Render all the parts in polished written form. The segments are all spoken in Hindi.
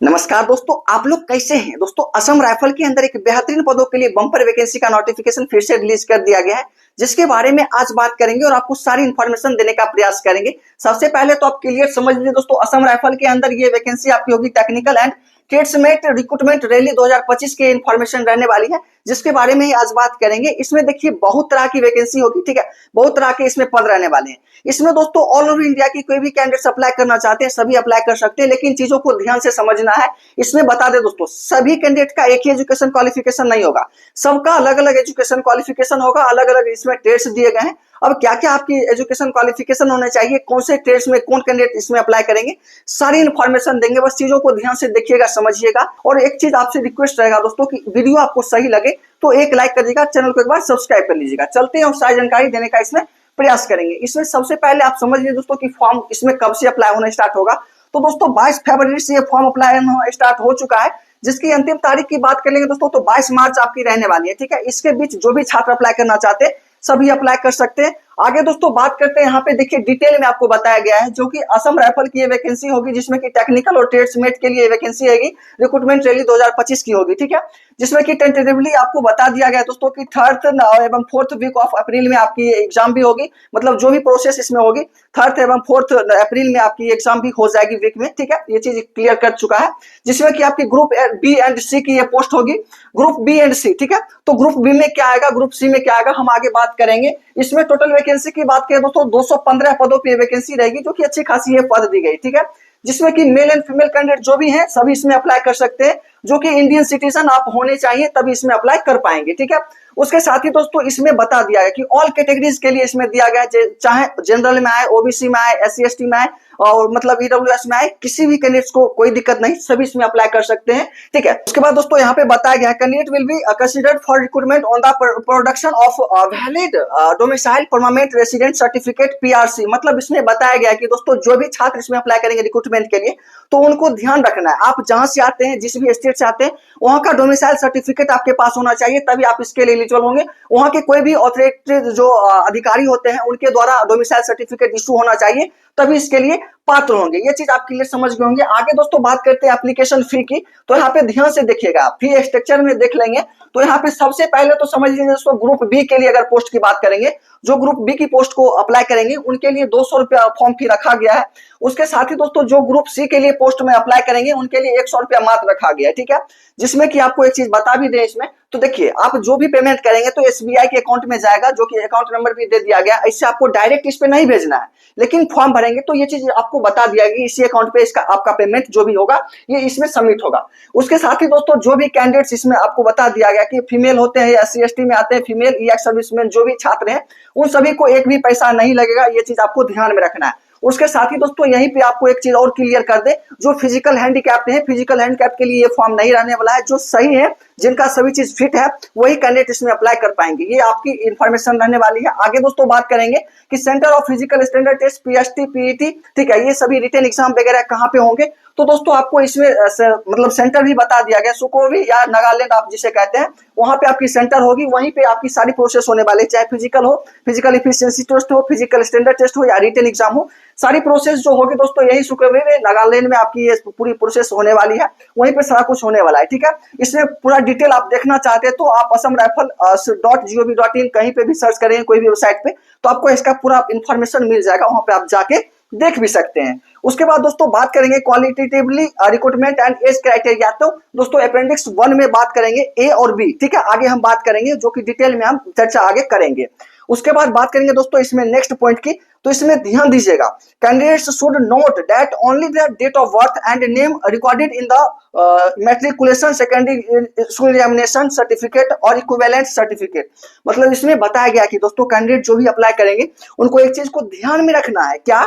नमस्कार दोस्तों, आप लोग कैसे हैं दोस्तों। असम राइफल के अंदर एक बेहतरीन पदों के लिए बम्पर वैकेंसी का नोटिफिकेशन फिर से रिलीज कर दिया गया है, जिसके बारे में आज बात करेंगे और आपको सारी इंफॉर्मेशन देने का प्रयास करेंगे। सबसे पहले तो आप क्लियर समझ लीजिए दोस्तों, असम राइफल के अंदर ये वैकेंसी आपकी होगी टेक्निकल एंड ट्रेड्समेट रिक्रूटमेंट रैली 2025 की इंफॉर्मेशन रहने वाली है, जिसके बारे में ही आज बात करेंगे। इसमें देखिए बहुत तरह की वैकेंसी होगी, ठीक है, बहुत तरह के इसमें पद रहने वाले हैं। इसमें दोस्तों ऑल ओवर इंडिया की कोई भी कैंडिडेट्स अप्लाई करना चाहते हैं सभी अप्लाई कर सकते हैं, लेकिन चीजों को ध्यान से समझना है। इसमें बता दें दोस्तों, सभी कैंडिडेट का एक ही एजुकेशन क्वालिफिकेशन नहीं होगा, सबका अलग अलग एजुकेशन क्वालिफिकेशन होगा, अलग अलग इसमें ट्रेड्स दिए गए हैं। अब क्या क्या आपकी एजुकेशन क्वालिफिकेशन होने चाहिए, कौन से ट्रेड्स में कौन कैंडिडेट इसमें अप्लाई करेंगे, सारी इन्फॉर्मेशन देंगे। बस चीजों को ध्यान से देखिएगा, समझिएगा। और एक चीज आपसे रिक्वेस्ट रहेगा दोस्तों कि वीडियो आपको सही लगे तो एक लाइक कर दीजिएगा, चैनल को एक बार सब्सक्राइब कर लीजिएगा। चलते हैं और सारी जानकारी देने का इसमें प्रयास करेंगे। इसमें सबसे पहले आप समझ लीजिए दोस्तों कि फॉर्म इसमें कब से अप्लाई होना स्टार्ट होगा। तो दोस्तों 22 फरवरी से ये फॉर्म अप्लाई स्टार्ट हो चुका है, जिसकी अंतिम तारीख की बात कर लेंगे दोस्तों तो 22 मार्च आपकी रहने वाली है, ठीक है। इसके बीच जो भी छात्र अप्लाई करना चाहते हैं सभी अप्लाई कर सकते हैं। आगे दोस्तों बात करते हैं, यहाँ पे देखिए डिटेल में आपको बताया गया है, जो कि असम राइफल की ये वैकेंसी होगी, जिसमें कि टेक्निकल और ट्रेड्समेट के लिए वैकेंसी आएगी, रिक्रूटमेंट रैली 2025 की होगी, ठीक है। जिसमें कि टेंटेटिवली आपको बता दिया गया दोस्तों कि 3rd एवं 4th वीक ऑफ अप्रैल में आपकी एग्जाम भी होगी, मतलब जो भी प्रोसेस इसमें होगी 3rd एवं 4th अप्रैल में आपकी एग्जाम भी हो जाएगी वीक में, ठीक है। ये चीज क्लियर कर चुका है। जिसमें कि आपकी ग्रुप बी एंड सी की ये पोस्ट होगी, ग्रुप बी एंड सी, ठीक है। तो ग्रुप बी में क्या आएगा, ग्रुप सी में क्या आएगा, हम आगे बात करेंगे। इसमें टोटल वैकेंसी की बात करें दोस्तों 215 पदों पर वैकेंसी रहेगी, जो कि अच्छी खासी ये पद दी गई, ठीक है। जिसमें कि मेल एंड फीमेल कैंडिडेट जो भी हैं सभी इसमें अप्लाई कर सकते हैं, जो कि इंडियन सिटीजन आप होने चाहिए तभी इसमें अप्लाई कर पाएंगे, ठीक है। उसके साथ ही दोस्तों इसमें बता दिया गया कि ऑल कैटेगरीज के लिए इसमें दिया गया है, चाहे जनरल में आए, ओबीसी में आए, एससी एसटी में आए और मतलब ईडब्ल्यूएस में आए, किसी भी कैंडिडेट्स को कोई दिक्कत नहीं, सभी इसमें अप्लाई कर सकते हैं, ठीक है। उसके बाद दोस्तों यहाँ पे बताया गया है candidate will be considered for recruitment on the production of valid domicile permanent resident certificate PRC. मतलब इसमें बताया गया है कि दोस्तों जो भी छात्र इसमें अप्लाई करेंगे रिक्रूटमेंट के लिए, तो उनको ध्यान रखना है, आप जहां से आते हैं, जिस भी स्टेट से आते हैं, वहां का डोमिसाइल सर्टिफिकेट आपके पास होना चाहिए, तभी आप इसके लिए एलिजिबल होंगे। वहां के कोई भी ऑथोरिटी जो अधिकारी होते हैं उनके द्वारा डोमिसाइल सर्टिफिकेट इशू होना चाहिए, तभी इसके लिए पात्र होंगे। ये चीज आप क्लियर समझ गए होंगे। आगे दोस्तों बात करते हैं एप्लीकेशन फी की, तो यहाँ पे ध्यान से देखिएगा, फी स्ट्रक्चर में देख लेंगे। तो यहाँ पे सबसे पहले तो समझ लीजिए दोस्तों, ग्रुप बी के लिए अगर पोस्ट की बात करेंगे, जो ग्रुप बी की पोस्ट को अप्लाई करेंगे उनके लिए 200 रुपया फॉर्म फी रखा गया है। उसके साथ ही दोस्तों जो ग्रुप सी के लिए पोस्ट में अप्लाई करेंगे उनके लिए 100 रुपया मात्र रखा गया है, ठीक है। जिसमें कि आपको एक चीज बता भी दें इसमें, तो देखिए आप जो भी पेमेंट करेंगे तो एसबीआई के अकाउंट में जाएगा, जो कि अकाउंट नंबर भी दे दिया गया। इससे आपको डायरेक्ट इस पे नहीं भेजना है, लेकिन फॉर्म भरेंगे तो ये चीज आपको बता दिया गया, इसी अकाउंट पे इसका आपका पेमेंट जो भी होगा ये इसमें सबमिट होगा। उसके साथ ही दोस्तों जो भी कैंडिडेट्स इसमें आपको बता दिया गया कि फीमेल होते हैं, एससी एसटी में आते हैं, फीमेल या सर्विसमैन जो भी छात्र हैं, उन सभी को एक भी पैसा नहीं लगेगा, ये चीज आपको ध्यान में रखना है। उसके साथ ही दोस्तों यहीं पे आपको एक चीज और क्लियर कर दे, जो फिजिकल हैंडीकैप है, फिजिकल हैंडीकैप के लिए ये फॉर्म नहीं रहने वाला है। जो सही है, जिनका सभी चीज फिट है, वही कैंडिडेट इसमें अप्लाई कर पाएंगे, ये आपकी इंफॉर्मेशन रहने वाली है। आगे दोस्तों बात करेंगे कि centre of physical standard test PST PET, ठीक है, ये सभी रिटन एग्जाम वगैरह कहाँ पे होंगे, तो दोस्तों आपको इसमें मतलब सेंटर भी बता दिया गया, सुकोवी या नागालैंड आप जिसे कहते हैं, वहां पे आपकी सेंटर होगी, वहीं पे आपकी सारी प्रोसेस होने वाली है, चाहे फिजिकल हो, फिजिकल एफिशिएंसी टेस्ट हो, फिजिकल स्टैंडर्ड टेस्ट हो या रिटन एग्जाम हो, सारी प्रोसेस जो होगी दोस्तों यही सुकोवी में नागालैंड में आपकी ये पूरी प्रोसेस होने वाली है, वहीं पे सारा कुछ होने वाला है, ठीक है। इसमें पूरा डिटेल आप देखना चाहते हैं तो आप असम राइफल .gov.in कहीं पे भी सर्च करेंगे कोई भी वेबसाइट पे, तो आपको इसका पूरा इंफॉर्मेशन मिल जाएगा, वहां पे आप जाके देख भी सकते हैं। उसके बाद दोस्तों बात करेंगे qualitatively recruitment and age criteria. तो दोस्तों अपेंडिक्स 1 में बात करेंगे ए और बी, ठीक है, आगे हम बात करेंगे, जो कि डिटेल में हम चर्चा आगे करेंगे। उसके बाद बात करेंगे दोस्तों इसमें नेक्स्ट पॉइंट की, तो इसमें ध्यान दीजिएगा, candidates should note that only their date of birth and name recorded in the matriculation secondary school examination certificate और इक्विवेलेंट सर्टिफिकेट। मतलब इसमें बताया गया कि दोस्तों कैंडिडेट जो भी अप्लाई करेंगे उनको एक चीज को ध्यान में रखना है, क्या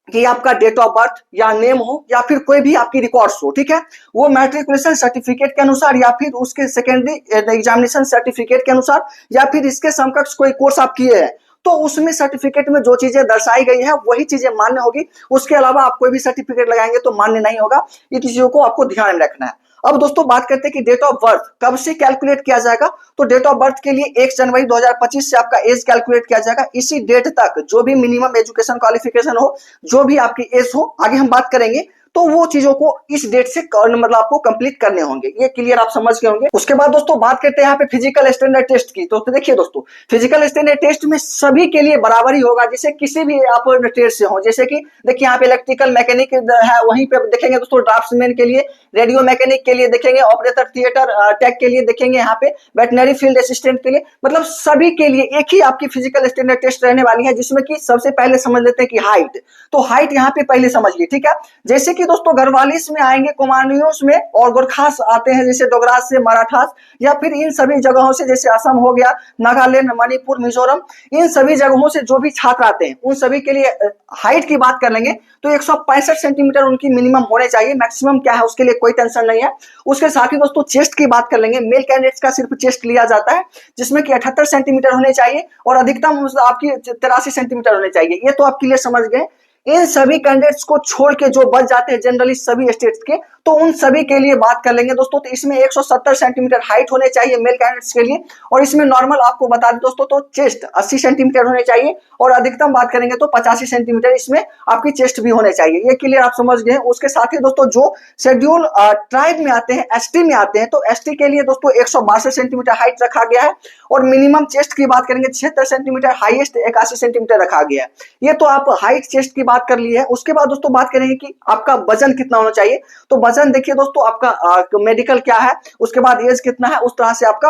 कि आपका डेट ऑफ बर्थ या नेम हो या फिर कोई भी आपकी रिकॉर्ड्स हो, ठीक है, वो मैट्रिकुलेशन सर्टिफिकेट के अनुसार या फिर उसके सेकेंडरी एग्जामिनेशन सर्टिफिकेट के अनुसार या फिर इसके समकक्ष कोई कोर्स आप किए हैं, तो उसमें सर्टिफिकेट में जो चीजें दर्शाई गई है वही चीजें मान्य होगी। उसके अलावा आप कोई भी सर्टिफिकेट लगाएंगे तो मान्य नहीं होगा, ये चीजों को आपको ध्यान में रखना है। अब दोस्तों बात करते हैं कि डेट ऑफ बर्थ कब से कैलकुलेट किया जाएगा, तो डेट ऑफ बर्थ के लिए 1 जनवरी 2025 से आपका एज कैलकुलेट किया जाएगा। इसी डेट तक जो भी मिनिमम एजुकेशन क्वालिफिकेशन हो, जो भी आपकी एज हो, आगे हम बात करेंगे, तो वो चीजों को इस डेट से मतलब आपको कंप्लीट करने होंगे। ये क्लियर आप समझ गए होंगे। उसके बाद दोस्तों बात करते हैं यहाँ पे फिजिकल स्टैंडर्ड टेस्ट की। तो देखिए दोस्तों, फिजिकल स्टैंडर्ड टेस्ट में सभी के लिए बराबर ही होगा, जैसे किसी भी आप ट्रेड से हो। जैसे कि देखिए यहाँ पे इलेक्ट्रिकल मैकेनिक है, वहीं पे देखेंगे दोस्तों ड्राफ्ट्समैन के लिए, रेडियो मैकेनिक के लिए देखेंगे, ऑपरेटर थिएटर टेक के लिए देखेंगे, यहाँ पे वेटनरी फील्ड असिस्टेंट के लिए, मतलब सभी के लिए एक ही आपकी फिजिकल स्टैंडर्ड टेस्ट रहने वाली है। जिसमें कि सबसे पहले समझ लेते हैं कि हाइट। तो हाइट यहाँ पे पहले समझिए, ठीक है। जैसे कि दोस्तों गढ़वालिस में आएंगे, कुमाऊनियों में और गोरखास आते हैं, जैसे डोगरास से, मराठास, या फिर इन सभी जगहों से, जैसे असम हो गया, नागालैंड, मणिपुर, मिजोरम, इन सभी जगहों से जो भी छात्र आते हैं उन सभी के लिए हाइट की बात कर लेंगे तो 165 सेंटीमीटर उनकी मिनिमम होने चाहिए। मैक्सिमम क्या है उसके लिए कोई टेंशन नहीं है। उसके साथ ही दोस्तों चेस्ट की बात कर लेंगे। मेल कैंडिडेट्स का सिर्फ चेस्ट लिया जाता है, जिसमें कि 78 सेंटीमीटर होने चाहिए और अधिकतम आपकी 83 सेंटीमीटर होने चाहिए। ये तो आप क्लियर समझ गए। इन सभी कैंडिडेट्स को छोड़ के जो बच जाते हैं जनरली सभी स्टेट्स के, तो उन सभी के लिए बात कर लेंगे दोस्तों। तो इसमें 170 सेंटीमीटर हाइट होने चाहिए मेल कैंडिडेट्स के लिए। और इसमें नॉर्मल आपको बता दें दोस्तों, तो चेस्ट 80 सेंटीमीटर होने चाहिए और अधिकतम बात करेंगे तो 85 सेंटीमीटर इसमें आपकी चेस्ट भी होने चाहिए। ये क्लियर आप समझ गए। उसके साथ ही दोस्तों जो शेड्यूल ट्राइब में आते हैं, एसटी में आते हैं, तो एसटी के लिए दोस्तों 162 सेंटीमीटर हाइट रखा गया है और मिनिमम चेस्ट की बात करेंगे 76 सेंटीमीटर, हाईएस्ट 81 सेंटीमीटर रखा गया है। ये तो आप हाइट चेस्ट की बात कर ली है। उसके बाद दोस्तों बात करेंगे कि आपका वजन कितना होना चाहिए। तो वजन देखिए दोस्तों, आपका मेडिकल क्या है, उसके बाद एज कितना है, उस तरह से आपका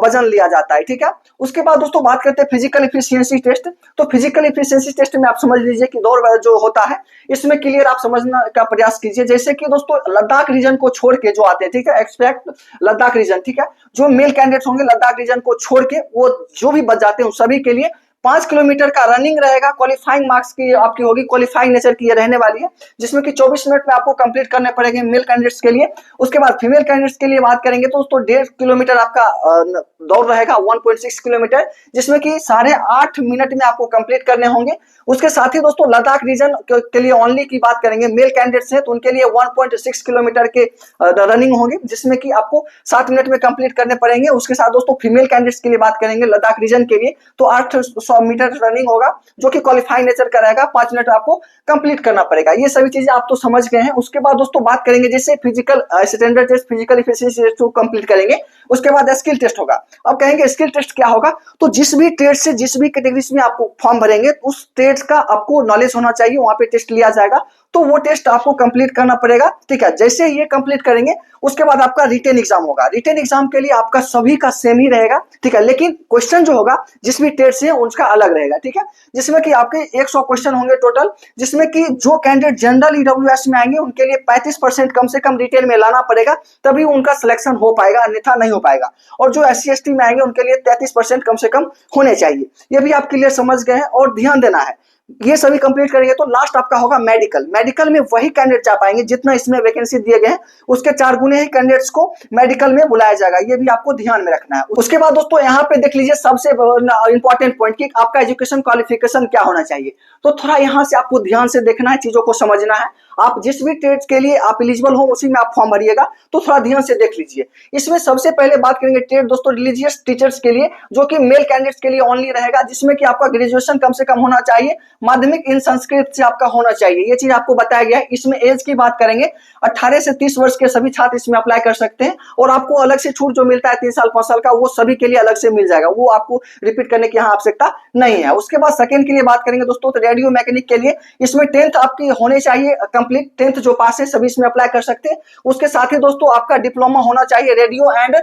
वजन लिया जाता है, ठीक है। उसके बाद दोस्तों बात करते हैं फिजिकल एफिशिएंसी टेस्ट। तो फिजिकल एफिशिएंसी टेस्ट में आप समझ लीजिए कि दौड़ जो होता है, इसमें क्लियर आप समझने का प्रयास कीजिए। जैसे कि दोस्तों लद्दाख रीजन को छोड़ के जो आते हैं, ठीक है, एक्सपेक्ट लद्दाख रीजन, ठीक है, जो मेल कैंडिडेट्स होंगे लद्दाख रीजन को छोड़ के वो जो भी बच जाते हैं उन सभी के लिए 5 किलोमीटर का रनिंग रहेगा। क्वालिफाइंग मार्क्स की आपकी होगी, क्वालिफाइंग नेचर की ये रहने वाली है, जिसमें कि 24 मिनट में आपको कंप्लीट करने पड़ेंगे मेल कैंडिडेट्स के लिए। उसके बाद फीमेल कैंडिडेट्स के लिए बात करेंगे तो दोस्तों 1.5 किलोमीटर आपका दौड़ रहेगा, 1.6 किलोमीटर, जिसमें कि 8.5 मिनट में आपको कंप्लीट करने होंगे। उसके साथ ही दोस्तों लद्दाख रीजन के लिए ओनली की बात करेंगे, मेल कैंडिडेट्स हैं तो उनके लिए 1.6 किलोमीटर के रनिंग होंगे, जिसमें कि आपको 7 मिनट में कंप्लीट करने पड़ेंगे। उसके साथ दोस्तों फीमेल कैंडिडेट्स के लिए बात करेंगे लद्दाख रीजन के लिए, तो 800 मीटर रनिंग होगा, जो कि क्वालिफाइंग नेचर का रहेगा, 5 मिनट आपको कंप्लीट करना पड़ेगा। ये सभी चीजें आप तो समझ गए हैं। उसके बाद दोस्तों बात करेंगे जैसे physical standard test, physical efficiency test को कंप्लीट करेंगे। उसके बाद स्किल टेस्ट होगा। अब कहेंगे स्किल टेस्ट क्या होगा, तो जिस भी ट्रेड से जिस भी कैटेगरीज में आपको फॉर्म भरेंगे उस ट्रेड का आपको नॉलेज होना चाहिए, वहां पे टेस्ट लिया जाएगा, तो वो टेस्ट आपको कंप्लीट करना पड़ेगा, ठीक है। जैसे ये कंप्लीट करेंगे उसके बाद आपका रिटेन एग्जाम होगा। रिटेन एग्जाम के लिए आपका सभी का सेम ही रहेगा, ठीक है, लेकिन क्वेश्चन जो होगा जिस भी ट्रेड से उसका अलग रहेगा, ठीक है, जिसमें कि आपके 100 क्वेश्चन होंगे टोटल, जिसमें कि जो कैंडिडेट जनरल ईडब्ल्यूएस में आएंगे उनके लिए 35% कम से कम रिटेन में लाना पड़ेगा, तभी उनका सिलेक्शन हो पाएगा, अन्यथा नहीं हो पाएगा। और जो SC ST में आएंगे उनके लिए 33% कम से कम होने चाहिए। ये भी आप क्लियर समझ गए हैं और ध्यान देना है। ये सभी कंप्लीट करेंगे तो लास्ट आपका होगा मेडिकल। मेडिकल में वही कैंडिडेट जा पाएंगे जितना इसमें वैकेंसी दिए गए हैं, उसके 4 गुने ही कैंडिडेट्स को मेडिकल में बुलाया जाएगा। ये भी आपको ध्यान में रखना है। उसके बाद दोस्तों यहाँ पे देख लीजिए सबसे इंपॉर्टेंट पॉइंट कि आपका एजुकेशन क्वालिफिकेशन क्या होना चाहिए। तो थोड़ा यहाँ से आपको ध्यान से देखना है, चीजों को समझना है। आप जिस भी ट्रेड के लिए आप एलिजिबल हो उसी में आप फॉर्म भरिएगा, तो थोड़ा ध्यान से देख लीजिए। इसमें सबसे पहले बात करेंगे ट्रेड दोस्तों रिलीजियस टीचर्स के लिए, जो कि मेल कैंडिडेट्स के लिए ओनली रहेगा, जिसमें कि आपका ग्रेजुएशन कम से कम होना चाहिए, माध्यमिक इन संस्कृत से आपका होना चाहिए। ये चीज आपको बताया गया है। इसमें एज की बात करेंगे 18 से 30 वर्ष के सभी छात्र इसमें अप्लाई कर सकते हैं, और आपको अलग से छूट जो मिलता है 3 साल 5 साल का, वो सभी के लिए अलग से मिल जाएगा, वो आपको रिपीट करने की यहाँ आवश्यकता नहीं है। उसके बाद सेकंड के लिए बात करेंगे दोस्तों, तो रेडियो मैकेनिक के लिए इसमें 10th आपकी होने चाहिए कंप्लीट, 10th जो पास है सभी इसमें अप्लाई कर सकते हैं। उसके साथ ही दोस्तों आपका डिप्लोमा होना चाहिए रेडियो एंड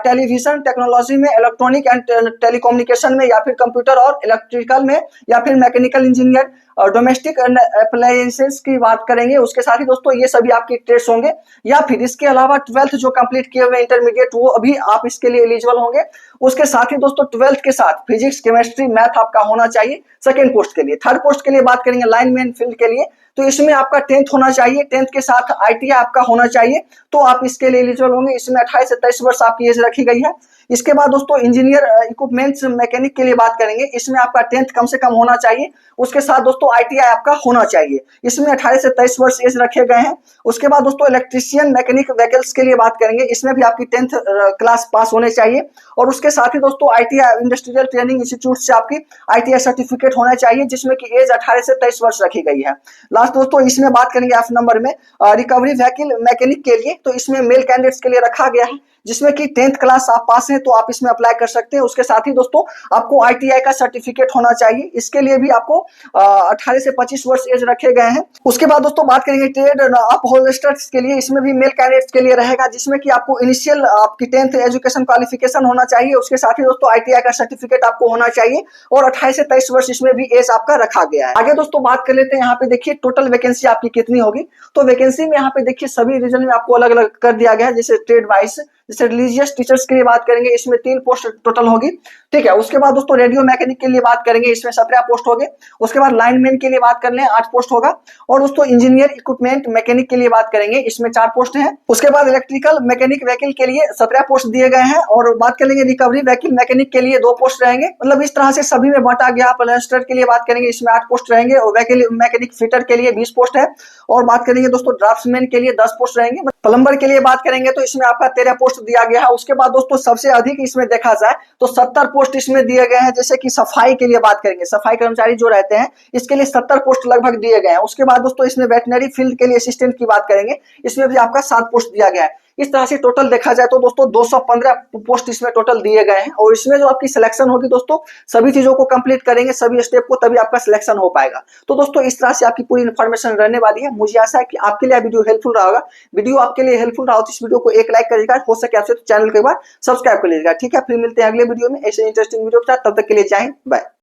टेलीविजन टेक्नोलॉजी में, इलेक्ट्रॉनिक एंड टेलीकम्युनिकेशन में, या फिर कंप्यूटर और इलेक्ट्रिकल में, या फिर मैकेनिकल इंजीनियर और डोमेस्टिक एंड अप्लायंसेस की बात करेंगे। उसके साथ ही दोस्तों ये सभी आपके ट्रेड्स होंगे, या फिर इसके अलावा 12th जो कंप्लीट किए हुए इंटरमीडिएट, वो अभी आप इसके लिए एलिजिबल होंगे। उसके साथ ही दोस्तों 12th के साथ फिजिक्स केमिस्ट्री मैथ आपका होना चाहिए सेकंड पोस्ट के लिए। थर्ड पोस्ट के लिए बात करेंगे लाइनमैन फील्ड के लिए, तो इसमें आपका 10th होना चाहिए, 10th के साथ ITI आपका होना चाहिए, तो आप इसके लिए एलिजिबल होंगे। इसमें 28 से 23 वर्ष आपकी एज रखी गई है। इसके बाद दोस्तों इंजीनियर इक्विपमेंट्स मैकेनिक के लिए बात करेंगे, इसमें आपका 10th कम से कम होना चाहिए। उसके साथ दोस्तों ITI आपका होना चाहिए, इसमें 18 से 23 वर्ष एज रखे गए हैं। उसके बाद दोस्तों इलेक्ट्रीशियन मैकेनिक व्हीकल्स के लिए बात करेंगे, इसमें भी आपकी 10th क्लास पास होने चाहिए। और उसके साथ ही दोस्तों ITI इंडस्ट्रियल ट्रेनिंग इंस्टीट्यूट से आपकी ITI सर्टिफिकेट होना चाहिए, जिसमें कि एज 18 से 23 वर्ष रखी गई है। लास्ट दोस्तों इसमें बात करेंगे F नंबर में रिकवरी व्हीकल मैकेनिक के लिए। तो इसमें मेल कैंडिडेट्स के लिए रखा गया है, जिसमें कि 10th क्लास आप पास हैं तो आप इसमें अप्लाई कर सकते हैं। उसके साथ ही दोस्तों आपको ITI का सर्टिफिकेट होना चाहिए, इसके लिए भी आपको 18 से 25 वर्ष एज रखे गए हैं। उसके बाद दोस्तों बात करेंगे ट्रेड अप होल्डर्स के लिए। इसमें भी मेल कैंडिडेट्स के लिए रहेगा, जिसमें कि आपको इनिशियल आपकी 10th एजुकेशन क्वालिफिकेशन होना चाहिए। उसके साथ ही दोस्तों ITI का सर्टिफिकेट आपको होना चाहिए और 28 से 23 वर्ष इसमें भी एज आपका रखा गया है। आगे दोस्तों बात कर लेते हैं, यहाँ पे देखिए टोटल वैकेंसी आपकी कितनी होगी। तो वैकेंसी में यहाँ पे देखिए सभी रीजन में आपको अलग अलग कर दिया गया है, जैसे ट्रेड वाइज। जैसे रिलीजियस टीचर्स के लिए बात करेंगे, इसमें 3 पोस्ट टोटल होगी, ठीक है। उसके बाद दोस्तों रेडियो मैकेनिक के लिए बात करेंगे, इसमें 17 पोस्ट होंगे। उसके बाद लाइनमैन के लिए बात कर लें 8 पोस्ट होगा। और दोस्तों इंजीनियर इक्विपमेंट मैकेनिक के लिए बात करेंगे, इसमें 4 पोस्ट हैं। उसके बाद इलेक्ट्रिकल मैकेनिक व्हीकल के लिए 17 पोस्ट दिए गए हैं। और बात कर लेंगे रिकवरी व्हीकल मैकेनिक के लिए 2 पोस्ट रहेंगे। मतलब इस तरह से सभी में बांटा गया। प्लास्टर के लिए बात करेंगे, इसमें 8 पोस्ट रहेंगे। और व्हीकल मैकेनिक फिटर के लिए 20 पोस्ट है। और बात करेंगे दोस्तों ड्राफ्ट्समैन के लिए 10 पोस्ट रहेंगे। प्लम्बर के लिए बात करेंगे तो इसमें आपका 13 पोस्ट दिया गया है। उसके बाद दोस्तों सबसे अधिक इसमें देखा जाए तो 70 पोस्ट इसमें दिए गए हैं। जैसे कि सफाई के लिए बात करेंगे, सफाई कर्मचारी जो रहते हैं इसके लिए 70 पोस्ट लगभग दिए गए हैं। उसके बाद दोस्तों इसमें वेटनरी फील्ड के लिए असिस्टेंट की बात करेंगे, इसमें भी आपका 7 पोस्ट दिया गया है। इस तरह से टोटल देखा जाए तो दोस्तों 215 पोस्ट इसमें टोटल दिए गए हैं। और इसमें जो आपकी सिलेक्शन होगी दोस्तों, सभी चीजों को कंप्लीट करेंगे, सभी स्टेप को, तभी आपका सिलेक्शन हो पाएगा। तो दोस्तों इस तरह से आपकी पूरी इन्फॉर्मेशन रहने वाली है। मुझे आशा है कि आपके लिए वीडियो हेल्पफुल रहा होगा। वीडियो आपके लिए हेल्पफुल रहा हो तो इस वीडियो को एक लाइक करिएगा, हो सके आपसे तो चैनल को एक बार सब्सक्राइब कर लीजिएगा, ठीक है। फिर मिलते हैं अगले वीडियो में ऐसे इंटरेस्टिंग वीडियो के साथ। तब तक के लिए जय हिंद, बाय।